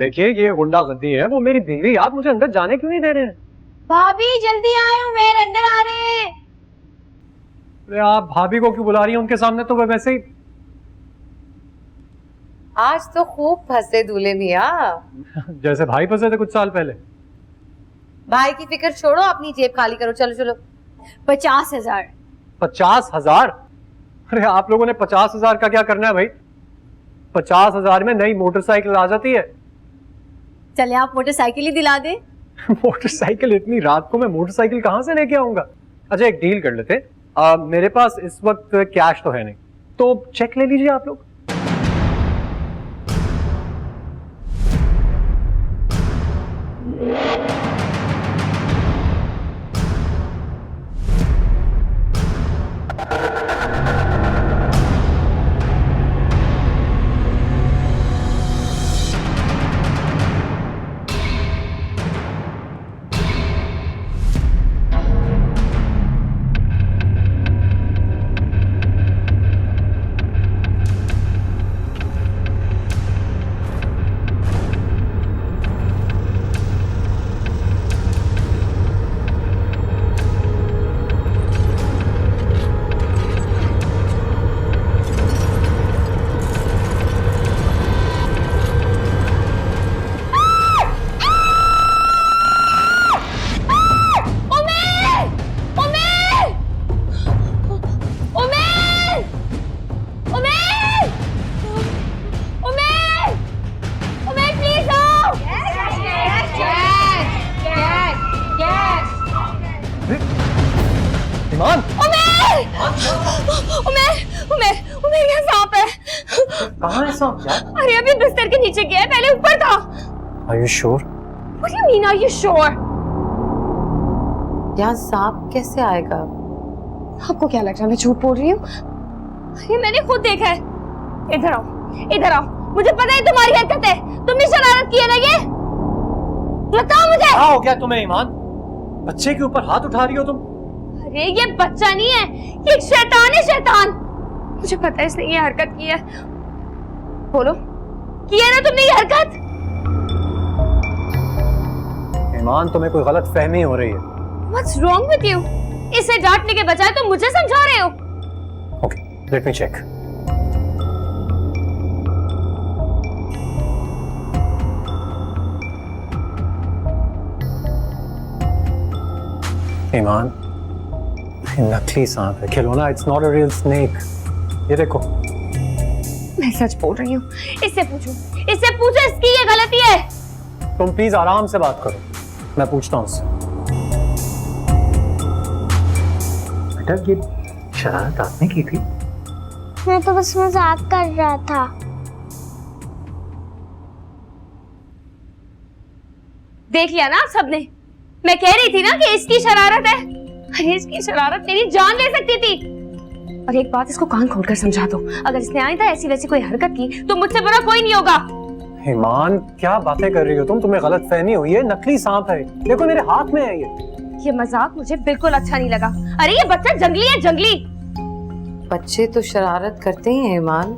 देखिए ये गुंडागर्दी है, वो मेरी बीवी, आप मुझे अंदर जाने क्यों नहीं दे रहे हैं? भाभी जल्दी आए, मेरे अंदर आ रहे हैं। अरे आप भाभी को क्यों बुला रही हैं उनके सामने? तो वो वैसे ही आज तो खूब फंसे दूल्हे मियाँ। जैसे भाई फंसे थे कुछ साल पहले। भाई की फिक्र छोड़ो, अपनी जेब खाली करो। चलो चलो। 50,000। 50,000? अरे आप लोगों ने 50,000 का क्या करना है भाई? 50,000 में नई मोटरसाइकिल आ जाती है। चले आप मोटरसाइकिल ही दिला दे। मोटरसाइकिल? इतनी रात को मैं मोटरसाइकिल कहां से लेके आऊंगा? अच्छा एक डील कर लेते। मेरे पास इस वक्त कैश तो है नहीं, तो चेक ले लीजिए आप लोग। ईमान! उमेर यहाँ सांप है। कहाँ है सांप यार? अरे अभी बिस्तर के नीचे गया है, पहले ऊपर था। Are you sure? What do you mean, are you sure? यहाँ सांप कैसे आएगा? आपको क्या लग रहा है मैं झूठ बोल रही हूँ? अरे मैंने खुद देखा है। इधर आओ, इधर आओ। मुझे पता है तुम्हारी हरकत है, तुमने शरारत की है ना ये? बताओ मुझे। क्या हो गया तुम्हें ईमान? बच्चे के ऊपर हाथ उठा रही हो तुम? अरे ये बच्चा नहीं है, ये एक शैतान है, शैतान। मुझे पता है इसने ये हरकत की है। बोलो, की है ना तुमने ये हरकत? ईमान तुम्हें कोई गलत फहमी हो रही है। What's wrong with you? इसे डांटने के बजाय तुम मुझे समझा रहे हो। Okay, let me check. ईमान, ये नकली सांप है, खिलौना। It's not a real snake. ये देखो। मैं सच बोल रही हूँ। इससे पूछो इसकी ये गलती है। तुम प्लीज आराम से बात करो, मैं पूछता हूँ उससे। बेटा ये शरारत आपने की थी? मैं तो बस मजाक कर रहा था। देख लिया ना आप सबने? मैं कह रही थी ना कि इसकी शरारत है। अरे इसकी शरारत मेरी जान ले सकती थी। और एक बात इसको कान खोलकर समझा दो, अगर इसने आइंदा ऐसी वैसी कोई हरकत की तो मुझसे बुरा कोई नहीं होगा। ईमान क्या बातें कर रही हो तुम? तुम्हें गलत फहमी हुई है। नकली सांप है, देखो मेरे हाथ में है ये मजाक मुझे बिल्कुल अच्छा नहीं लगा। अरे ये बच्चा जंगली है, जंगली। बच्चे तो शरारत करते ही हैं ईमान।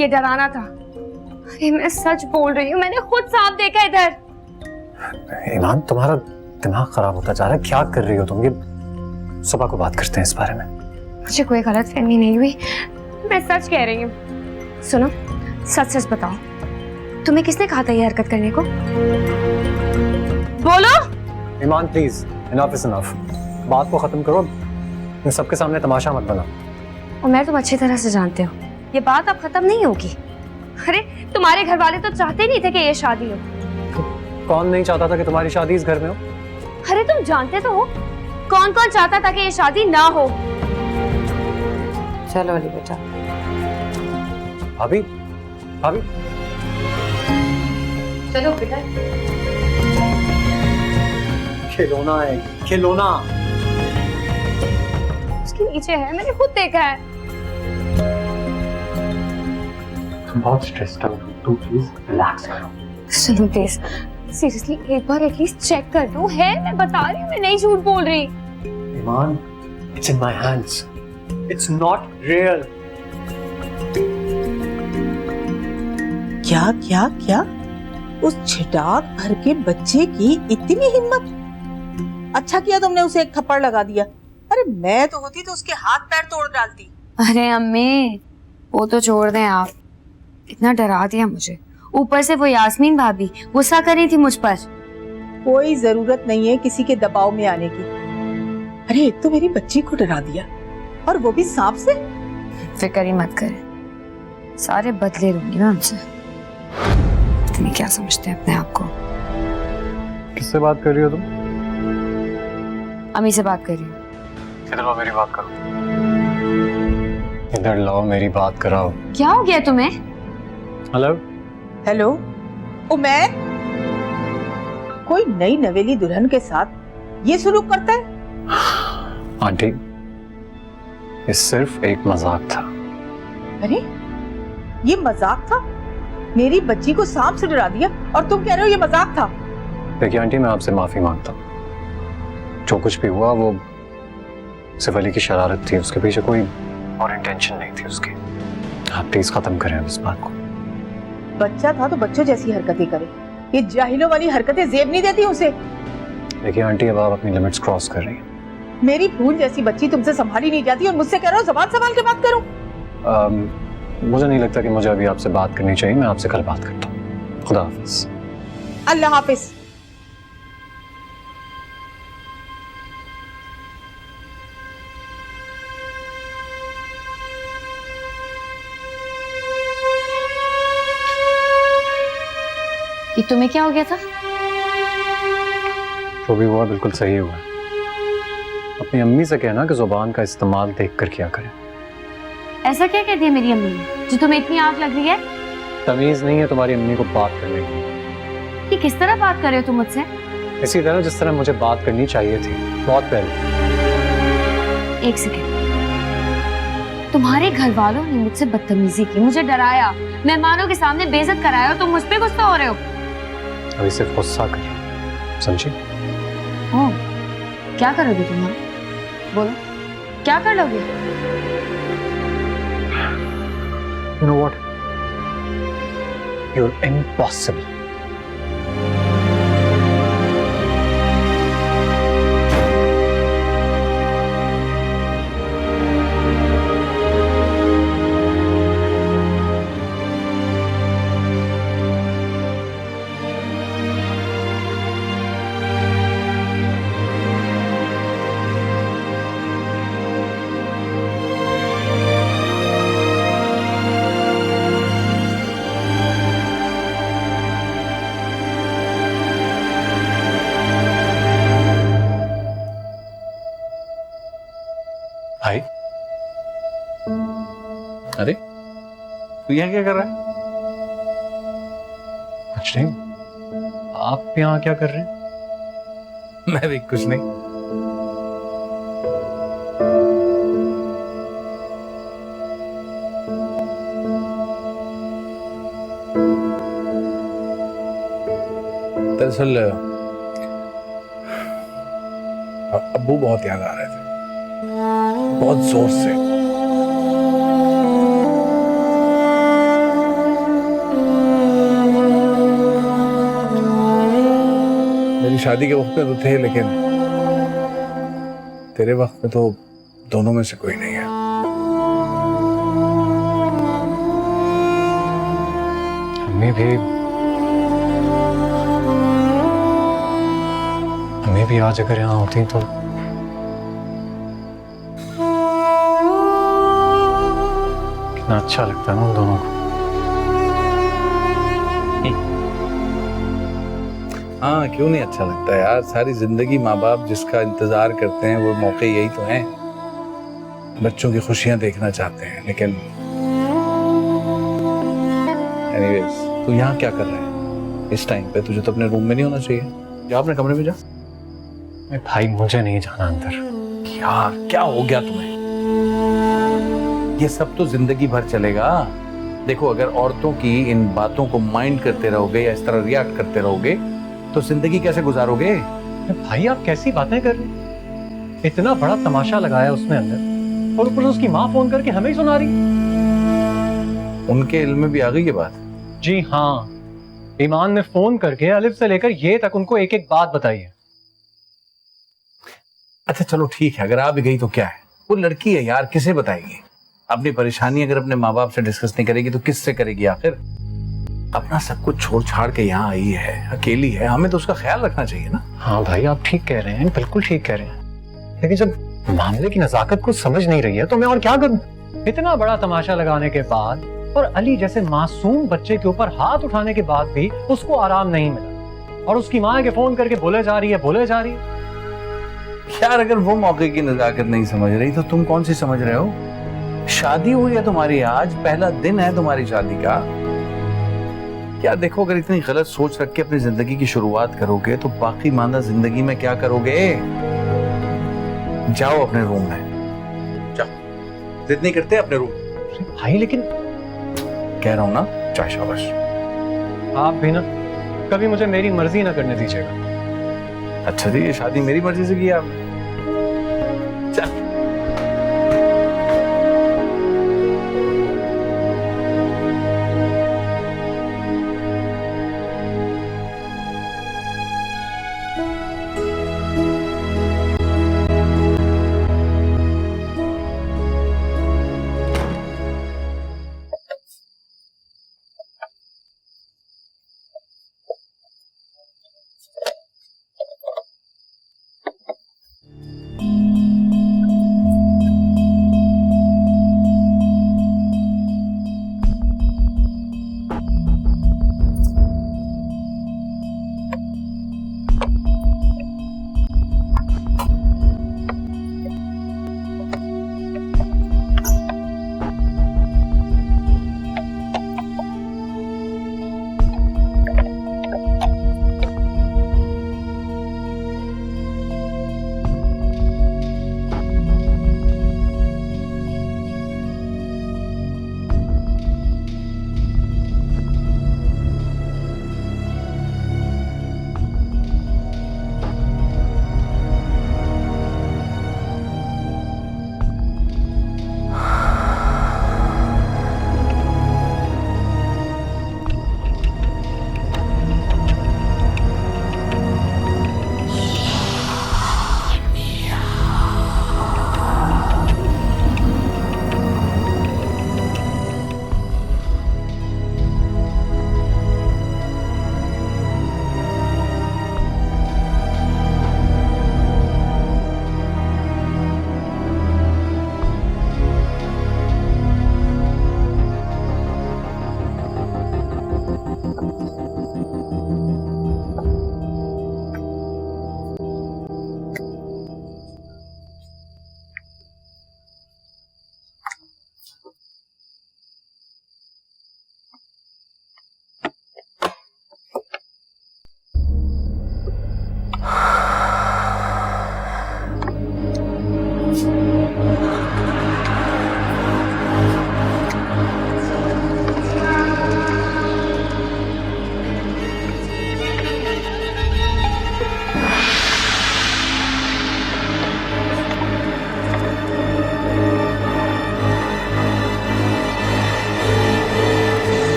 ये डराना था। अरे मैं सच बोल रही हूँ, मैंने खुद सांप देखा इधर। ईमान तुम्हारा दिमाग खराब होता जा रहा है। क्या कर रही हो तुम? ये सुबह को बात करते हैं इस बारे में। मुझे कोई गलतफहमी नहीं हुई, मैं सच कह रही हूँ। सुनो, सच सच बताओ, तुम्हें किसने कहा था ये हरकत करने को? बोलो। ईमान प्लीज, इनफ इज इनफ। बात को खत्म करो, इन सबके सामने तमाशा मत बना। उमर तुम अच्छी तरह से जानते हो ये बात अब खत्म नहीं होगी। अरे तुम्हारे घर वाले तो चाहते नहीं थे कि ये शादी हो। कौन नहीं चाहता था कि तुम्हारी शादी इस घर में हो? अरे तुम जानते तो हो कौन कौन चाहता था कि ये शादी ना हो। चलो अली बेटा। भाभी, भाभी चलो बेटा। खिलौना है, खिलौना। उसके नीचे है, मैंने खुद देखा है। बहुत स्ट्रेस्ड आउट हूं, तू प्लीज रिलैक्स करो। सुनो प्लीज, सीरियसली एक बार एटलीस्ट चेक कर लो। है, मैं बता रही हूँ, मैं नहीं झूठ बोल रही। ईमान, it's in my hands. It's not real. क्या क्या क्या? उस छिटाक भर के बच्चे की इतनी हिम्मत। अच्छा किया तुमने उसे एक थप्पड़ लगा दिया। अरे मैं तो होती तो उसके हाथ पैर तोड़ डालती। अरे अम्मी वो तो छोड़ दें आप, इतना डरा दिया मुझे। ऊपर से वो यास्मीन भाभी गुस्सा कर रही थी मुझ पर। कोई जरूरत नहीं है किसी के दबाव में आने की। अरे एक तो मेरी बच्ची को डरा दिया और वो भी सांप से। फिक्र ही मत करें, सारे बदले लूंगी मैं उनसे। इतनी क्या समझते हैं अपने आप को। किससे बात कर रही हो तुम? अम्मी से बात कर रही हूँ। इधर लाओ मेरी बात करो। इधर लाओ मेरी बात कराओ। क्या हो गया तुम्हें? हेलो हेलो उमैर, कोई नई नवेली दुल्हन के साथ ये सलूक करता है? आंटी, ये सिर्फ एक मजाक था। अरे ये मजाक था? मेरी बच्ची को सांप से डरा दिया और तुम कह रहे हो ये मजाक था? देखिए आंटी, मैं आपसे माफी मांगता हूँ। जो कुछ भी हुआ वो सिर्फ अली की शरारत थी, उसके पीछे कोई और इंटेंशन नहीं थी उसकी। आप प्लीज खत्म करें अब इस बात को। बच्चा था तो बच्चों जैसी हरकतें करे, ये जाहिलों वाली हरकतें जेब नहीं देती उसे। देखिए आंटी, अब आप अपनी लिमिट्स क्रॉस कर रही हैं। मेरी फूल जैसी बच्ची तुमसे संभाली नहीं जाती और मुझसे कह रहे हो ज़बान संभाल के बात करो। मुझे नहीं लगता कि मुझे अभी आपसे बात करनी चाहिए। मैं आपसे कल बात करता हूँ। खुदा हाफिज। अल्लाह हाफिज। कि तुम्हें क्या हो गया था? जो भी हुआ बिल्कुल सही हुआ। अपनी अम्मी से कहना कि जुबान का इस्तेमाल देख कर किया करें। ऐसा क्या कह दिया मेरी अम्मी ने जो तुम्हें इतनी आग लग रही है? तमीज नहीं है तुम्हारी अम्मी को बात करने की। कि किस तरह बात कर रहे हो तुम मुझसे? इसी तरह जिस तरह मुझे बात करनी चाहिए थी बहुत पहले। एक सेकेंड, तुम्हारे घर वालों ने मुझसे बदतमीजी की, मुझे डराया, मेहमानों के सामने बेइज्जत कराया और तुम मुझ पे गुस्सा हो रहे हो। अभी सिर्फ गुस्सा कर रही हूं, समझी? ओह, क्या करोगे तुम? बोलो, क्या कर लोगे? You know what? You're impossible. भाई, अरे तू यहाँ क्या कर रहा है? कुछ नहीं। आप यहाँ क्या कर रहे हैं? मैं भी कुछ नहीं। दरअसल अब्बू बहुत याद आ रहे थे, बहुत जोर से। मेरी शादी के वक्त में तो थे, लेकिन तेरे वक्त में तो दोनों में से कोई नहीं है। हमें भी आज अगर यहाँ होती तो कितना अच्छा लगता है ना उन दोनों को। हाँ, क्यों नहीं अच्छा लगता है यार। सारी जिंदगी माँ बाप जिसका इंतजार करते हैं वो मौके यही तो हैं। बच्चों की खुशियां देखना चाहते हैं। लेकिन एनीवेज, तू यहाँ क्या कर रहा है इस टाइम पे? तुझे तो अपने रूम में नहीं होना चाहिए। जा अपने कमरे में जा। भाई मुझे नहीं जाना अंदर। यार क्या हो गया तुम्हें? ये सब तो जिंदगी भर चलेगा। देखो, अगर औरतों की इन बातों को माइंड करते रहोगे या इस तरह रिएक्ट करते रहोगे तो जिंदगी कैसे गुजारोगे? भाई आप कैसी बातें कर रहे हैं? इतना बड़ा तमाशा लगाया उसने अंदर और ऊपर से उसकी माँ फोन करके हमें ही सुना रही। उनके इल्म में भी आ गई ये बात? जी हाँ, ईमान ने फोन करके अलिफ से लेकर ये तक उनको एक एक बात बताई है। अच्छा चलो ठीक है, अगर आ भी गई तो क्या है, वो लड़की है यार, किसे बताएगी अपनी परेशानी? अगर अपने माँ बाप से डिस्कस नहीं करेगी तो किससे करेगी आखिर? अपना सब कुछ छोड़ छाड़ के यहाँ आई है, अकेली है, हमें तो उसका ख्याल रखना चाहिए ना। हाँ भाई आप ठीक कह रहे हैं, बिल्कुल ठीक कह रहे हैं, लेकिन जब मामले की नजाकत को समझ नहीं रही है तो मैं और क्या करूं? इतना बड़ा तमाशा लगाने के बाद और अली जैसे मासूम बच्चे के ऊपर हाथ उठाने के बाद भी उसको आराम नहीं मिला और उसकी माँ के फोन करके बोले जा रही है। यार अगर वो मौके की नजाकत नहीं समझ रही तो तुम कौन सी समझ रहे हो? शादी हुई है तुम्हारी, आज पहला दिन है तुम्हारी शादी का। क्या देखो, अगर इतनी गलत सोच रख के अपनी जिंदगी की शुरुआत करोगे तो बाकी मांदा जिंदगी में क्या करोगे? जाओ अपने रूम में जाओ, जिद नहीं करते अपने रूम। भाई लेकिन कह रहा हूं ना, चाय शाबाश। आप भी ना कभी मुझे मेरी मर्जी ना करने दीजिएगा। अच्छा जी, ये शादी मेरी मर्जी से की आपने? चल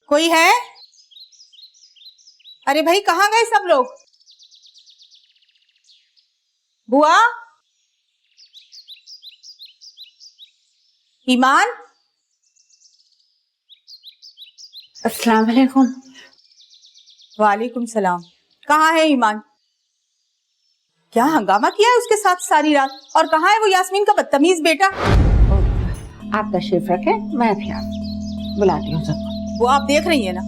कोई है? अरे भाई कहाँ गए सब लोग? बुआ, ईमान, अस्सलाम वालेकुम। वालेकुम सलाम। कहाँ है ईमान? क्या हंगामा किया है उसके साथ सारी रात? और कहाँ है वो यास्मीन का बदतमीज बेटा? आप तशरीफ रखें, मैं अभी बुलाती हूँ सबको। वो आप देख रही है ना,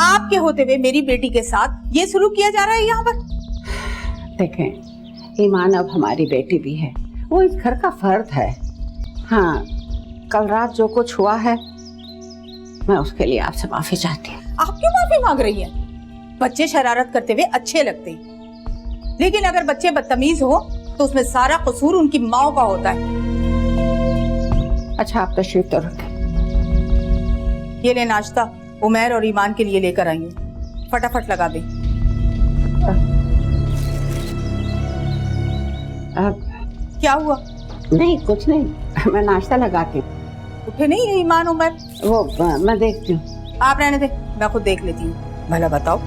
आपके होते हुए मेरी बेटी के साथ ये शुरू किया जा रहा है यहाँ पर। देखें, ईमान अब हमारी बेटी भी है, वो इस घर का फर्द है। हाँ, कल रात जो कुछ हुआ है मैं उसके लिए आपसे माफी चाहती हूँ। आप क्यों माफी मांग रही हैं? बच्चे शरारत करते हुए अच्छे लगते हैं, लेकिन अगर बच्चे बदतमीज हो तो उसमें सारा कसूर उनकी माँ का होता है। अच्छा आप तशरीफ तो रखें। ये ले नाश्ता, उमैर और ईमान के लिए लेकर आई हूँ, फटाफट लगा दे। क्या हुआ? नहीं कुछ नहीं, मैं नाश्ता लगाती हूँ। उठे नहीं है ईमान उमर? वो मैं देखती हूँ। आप रहने दे, मैं खुद देख लेती हूँ। भला बताओ,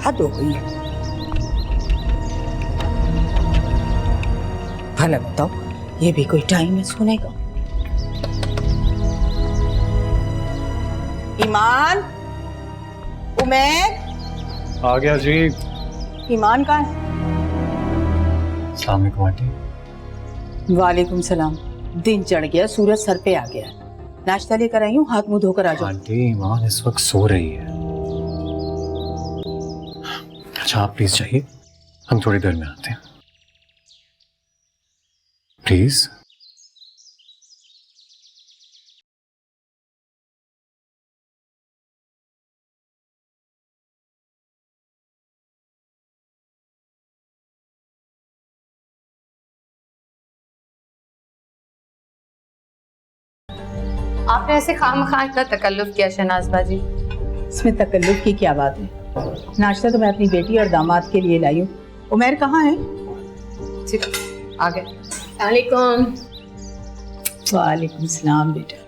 हद हो गई है। भला बताओ, ये भी कोई टाइम है सोने का? ईमान, उमैर। आ गया जी। ईमान कहाँ है? अस्सलाम वालेकुम आंटी। वालेकुम सलाम। दिन चढ़ गया, सूरज सर पे आ गया। नाश्ता लेकर आई हूँ, हाथ मुंह धोकर आ जाओ। आंटी ईमान इस वक्त सो रही है। अच्छा आप प्लीज जाइए, हम थोड़ी देर में आते हैं प्लीज। आपने ऐसे खामखा इतना तकल्लुफ किया शहनाज बाजी। इसमें तकल्लुफ की क्या बात है? नाश्ता तो मैं अपनी बेटी और दामाद के लिए लाई हूँ। उमैर कहाँ है? आ गए। वालेकुम। वालेकुम सलाम बेटा।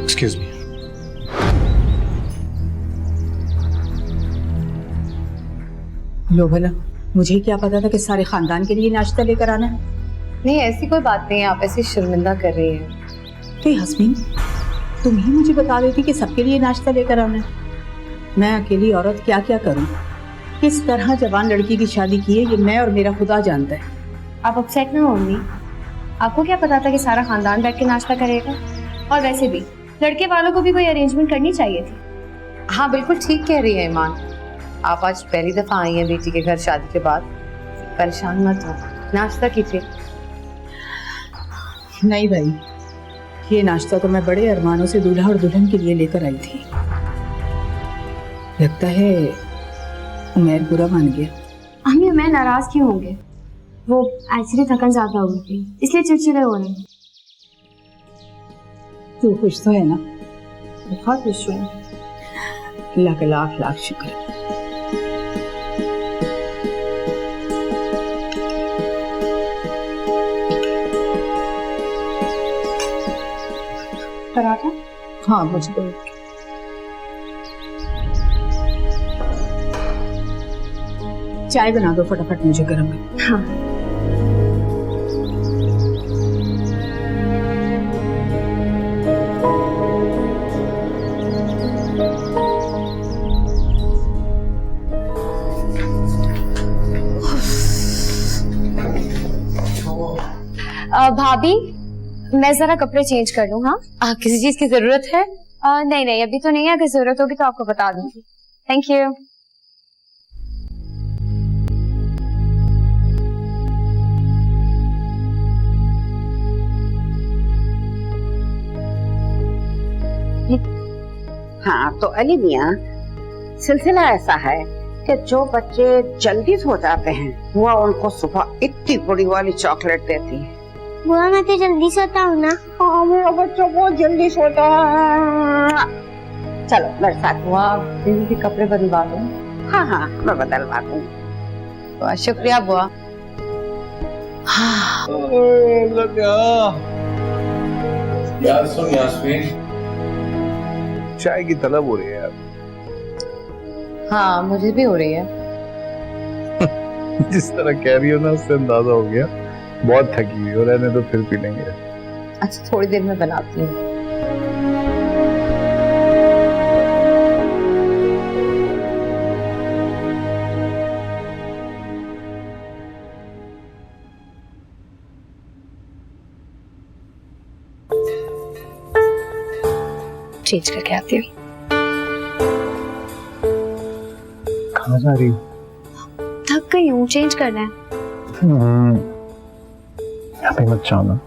Excuse me. लो भला, मुझे क्या पता था कि सारे खानदान के लिए नाश्ता लेकर आना है। नहीं ऐसी कोई बात नहीं है, आप ऐसे शर्मिंदा कर रही हैं। तो हस्बैंड, तुम ही मुझे बता देती कि सबके लिए नाश्ता लेकर आना है। मैं अकेली औरत क्या क्या करूं? किस तरह जवान लड़की की शादी की है, ये मैं और मेरा खुदा जानता है। आप अपसेट ना हो मम्मी। आपको क्या पता था कि सारा खानदान बैठ के नाश्ता करेगा? और वैसे भी लड़के वालों को भी कोई अरेंजमेंट करनी चाहिए थी। हाँ बिल्कुल ठीक कह रही है ईमान। आप आज पहली दफा आई हैं बेटी के घर शादी के बाद। परेशान मत हो, नाश्ता कीजिए। नहीं भाई, ये नाश्ता तो मैं बड़े अरमानों से दूल्हा और दुल्हन के लिए लेकर आई थी। लगता है उमैर बुरा मान गया। अम्मी मैं नाराज क्यों होंगे? वो एक्चुअली थकन ज्यादा हो गई थी, इसलिए चिड़चिड़े हो रहे हैं। तू खुश तो है ना? बहुत खुश हूँ। अल्लाह का लाख लाख शुक्र है। पराठा? हाँ मुझे तो। चाय बना दो फटाफट, मुझे गर्म है। हाँ। भाभी मैं जरा कपड़े चेंज कर लूँ। हाँ किसी चीज की जरूरत है? नहीं नहीं अभी तो नहीं है, अगर जरूरत होगी तो आपको बता दूंगी। Thank you. हाँ तो अली मियाँ, सिलसिला ऐसा है कि जो बच्चे जल्दी सो जाते हैं वो उनको सुबह इतनी बड़ी वाली चॉकलेट देती है। बुआ मैं तो जल्दी सोता हूँ ना। हाँ मेरा बच्चा बहुत जल्दी सोता है। चलो मेरे साथ। हुआ दीदी के कपड़े बदलवा दो। हाँ हाँ मैं बदलवा दूँ। बहुत शुक्रिया बुआ। यार सुन यास्मीन, चाय की तलब हो रही है यार। हाँ मुझे भी हो रही है। जिस तरह कह रही हो ना उससे अंदाजा हो गया बहुत थकी हुई हो। रहने तो फिर पी लेंगे। अच्छा थोड़ी देर में बनाती हूँ। चेंज करके आती हूँ। कहाँ जा रही हो? थक गई हूँ, चेंज करना है। अभी मत जाना,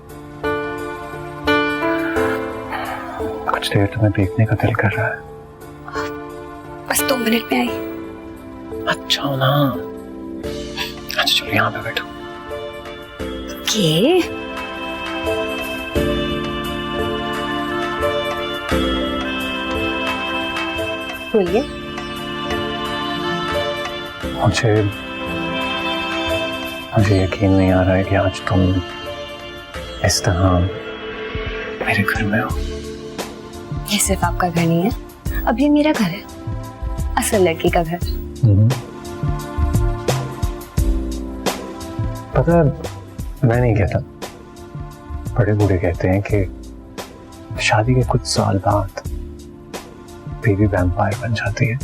कुछ देर तुम्हें देखने का दिल कर रहा है। बस 2 मिनट में आई। मत जाओ ना। अच्छा चलो यहाँ पे बैठो। के बोलिए। मुझे यकीन नहीं आ रहा है कि आज तुम इस तरह मेरे घर में हो। ये सिर्फ आपका घर नहीं है, अब ये मेरा घर है, असल लड़की का घर। पता है, मैं नहीं कहता, बड़े बूढ़े कहते हैं कि शादी के कुछ साल बाद बेबी वैम्पायर बन जाती है।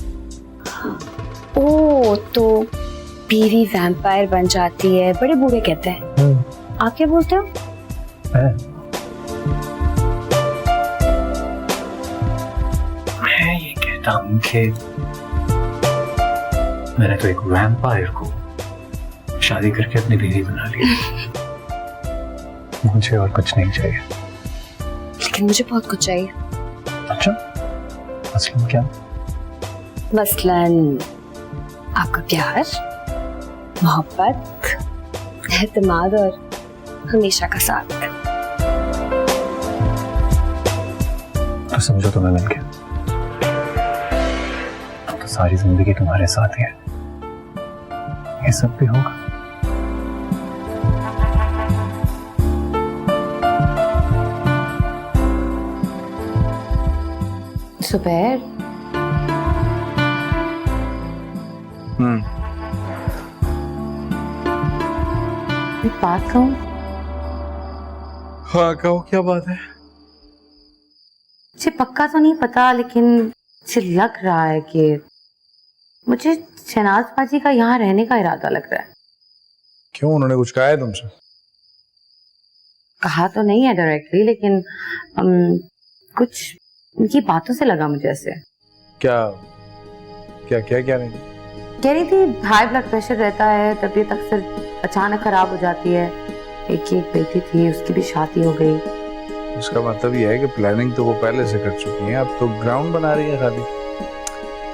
ओ, तो बीवी वैम्पायर बन जाती है, बड़े बूढ़े कहते हैं। आप क्या बोलते हो? मैं ये कहता हूँ कि मैंने तो एक वैम्पायर को शादी करके अपनी बीवी बना लिया। मुझे और कुछ नहीं चाहिए। लेकिन मुझे बहुत कुछ चाहिए। अच्छा, मसलन क्या? मसलन आपका प्यार, मोहब्बत, एतमाद और हमेशा का साथ। तो समझो तुम्हें मिल गया, तो सारी जिंदगी तुम्हारे साथ ही है। ये सब भी होगा। सुबैर, एक बात कहूं? हाँ कहो, क्या बात है? मुझे पक्का तो नहीं पता, लेकिन मुझे लग रहा है कि मुझे शहनाज बाजी का यहाँ रहने का इरादा लग रहा है। क्यों, उन्होंने कुछ कहा है तुमसे? कहा तो नहीं है डायरेक्टली, लेकिन कुछ उनकी बातों से लगा मुझे ऐसे। क्या क्या क्या क्या नहीं? कह रही थी हाई ब्लड प्रेशर रहता है, तबीयत अक्सर अचानक खराब हो जाती है। एक बेटी थी, उसकी भी शादी हो गई। उसका मतलब ये है कि प्लानिंग तो वो पहले से कर चुकी हैं, अब तो ग्राउंड बना रही है शादी।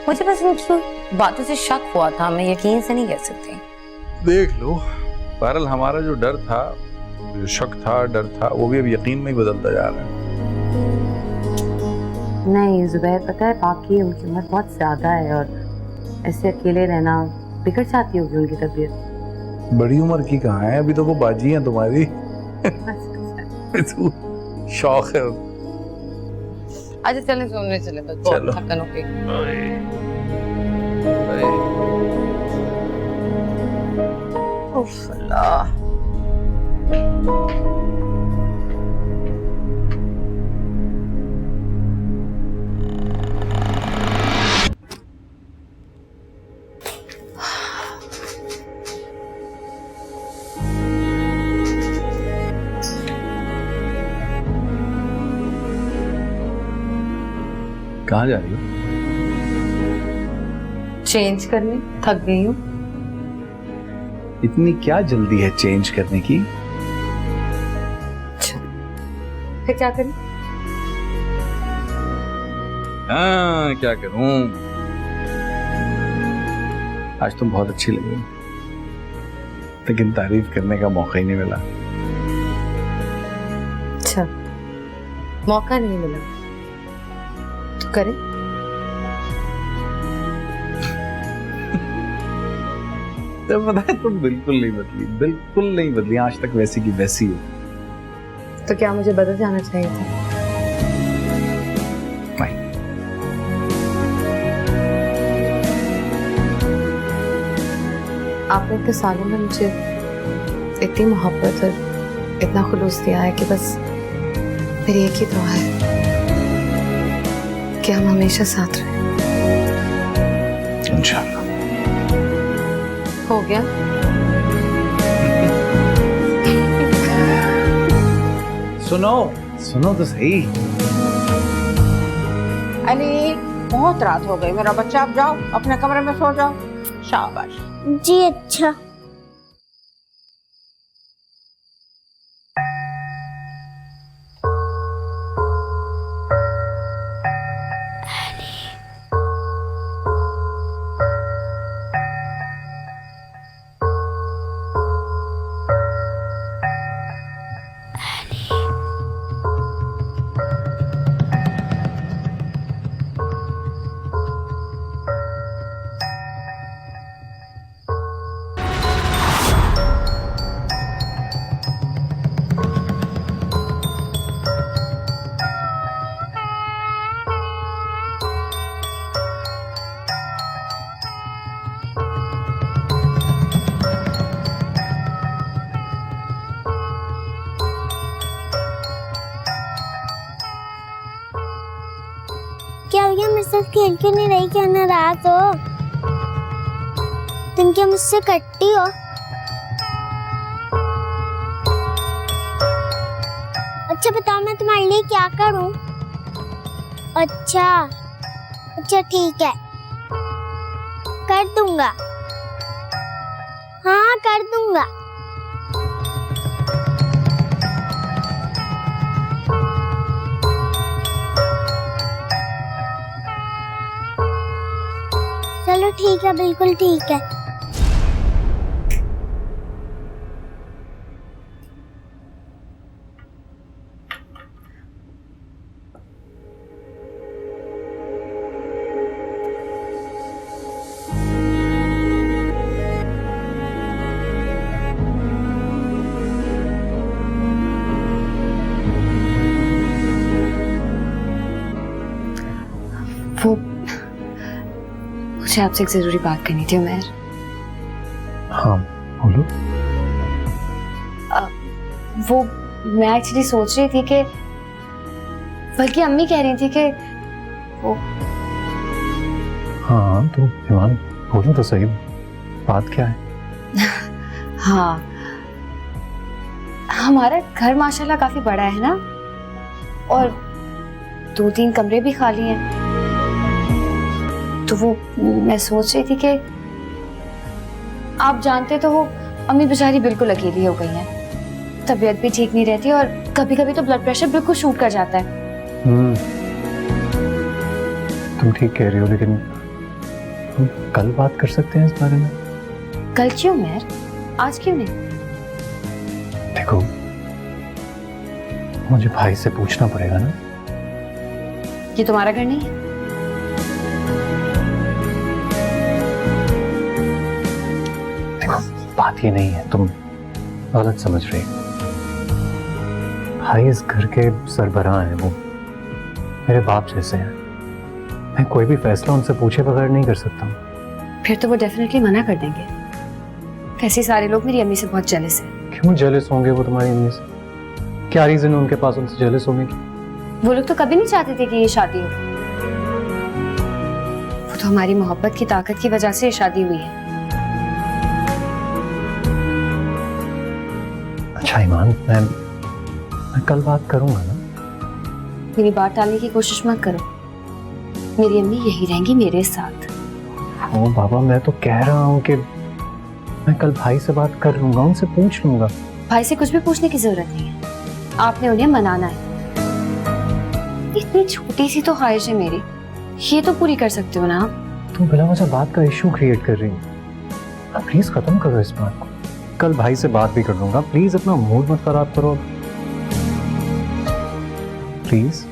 मुझे बस उनकी बातों से शक हुआ था, मैं यकीन से नहीं कह सकती। देख लो, बहरहाल हमारा जो डर था, जो शक था, डर था, वो भी अब यकीन में ही बदलता जा रहा है। नहीं जुबैर, पता है बाकी उनकी उम्र बहुत ज्यादा है और ऐसे अकेले रहना बिगड़ जाती होगी उनकी तबीयत। बड़ी उम्र की कहाँ है, अभी तो वो बाजी हैं तुम्हारी। तू शौक है। अच्छा चलें, सोने चले, बस चलो। थकन हो गई। उफ अल्लाह। कहाँ जा रही हो? चेंज करने थक गई हूँ। इतनी क्या जल्दी है चेंज करने की? फिर क्या करूं? हाँ क्या करूं? आज तुम बहुत अच्छी लग रही, लेकिन तारीफ करने का मौका ही नहीं मिला। अच्छा, मौका नहीं मिला तो करें? तो पता है तुम बिल्कुल नहीं बदली, बिल्कुल नहीं बदली, आज तक वैसी की वैसी हो। तो क्या मुझे बदल जाना चाहिए था? नहीं, आपने इतने सालों में मुझे इतनी मोहब्बत और इतना खुलूस दिया है कि बस मेरी एक ही दुआ है कि हम हमेशा साथ रहें। इंशाल्लाह। हो गया? सुनो तो सही। अली बहुत रात हो गई मेरा बच्चा, आप जाओ अपने कमरे में सो जाओ। शाबाश। जी अच्छा। क्या हो गया, मुझसे खेल क्यों नहीं रही? क्या नाराज हो तुम? क्या मुझसे कटती हो? अच्छा बताओ मैं तुम्हारे लिए क्या करूं? अच्छा ठीक है, कर दूंगा। हाँ कर दूंगा। चलो ठीक है, बिल्कुल ठीक है। वो मुझे आपसे एक जरूरी बात करनी थी उमर। हाँ बोलो। वो मैं एक्चुअली सोच रही थी कि, बल्कि अम्मी कह रही थी कि वो। हाँ तो ईमान बोलो तो सही, बात क्या है? हाँ हमारा घर माशाल्लाह काफी बड़ा है ना, और 2-3 कमरे भी खाली हैं। तो वो मैं सोच रही थी कि आप जानते तो वो अम्मी बेचारी बिल्कुल अकेली हो गई हैं, तबीयत भी ठीक नहीं रहती और कभी कभी तो ब्लड प्रेशर बिल्कुल शूट कर जाता है। तुम ठीक कह रही हो, लेकिन हम कल बात कर सकते हैं इस बारे में। कल क्यों मेहर, आज क्यों नहीं? देखो मुझे भाई से पूछना पड़ेगा ना। ये तुम्हारा घर नहीं है? बात ये नहीं है, तुम गलत समझ रही हो। भाई इस घर के सरबराह हैं, वो मेरे बाप जैसे हैं। मैं कोई भी फैसला उनसे पूछे बगैर नहीं कर सकता। फिर तो वो डेफिनेटली मना कर देंगे। वैसे सारे लोग मेरी अम्मी से बहुत जेलस हैं। क्यों जेलस होंगे वो तुम्हारी अम्मी से? क्या रीजन है उनके पास उनसे जेलस होने की? वो लोग तो कभी नहीं चाहते थे कि ये शादी हो। वो तो हमारी मोहब्बत की ताकत की वजह से ये शादी हुई है। अच्छा ईमान, मैं कल बात करूंगा ना। मेरी बात टालने की कोशिश मत करो, मेरी अम्मी यही रहेंगी मेरे साथ। ओ बाबा, मैं तो कह रहा हूँ कि मैं कल भाई से बात कर लूंगा, उनसे पूछ लूंगा। भाई से कुछ भी पूछने की जरूरत नहीं है, आपने उन्हें मनाना है। इतनी छोटी सी तो ख्वाहिश है मेरी, ये तो पूरी कर सकते हो ना आप। तुम बिना वजह बात का इशू क्रिएट कर रही हो। प्लीज खत्म करो इस बात को। कल भाई से बात भी कर लूंगा। प्लीज अपना मूड मत खराब करो प्लीज।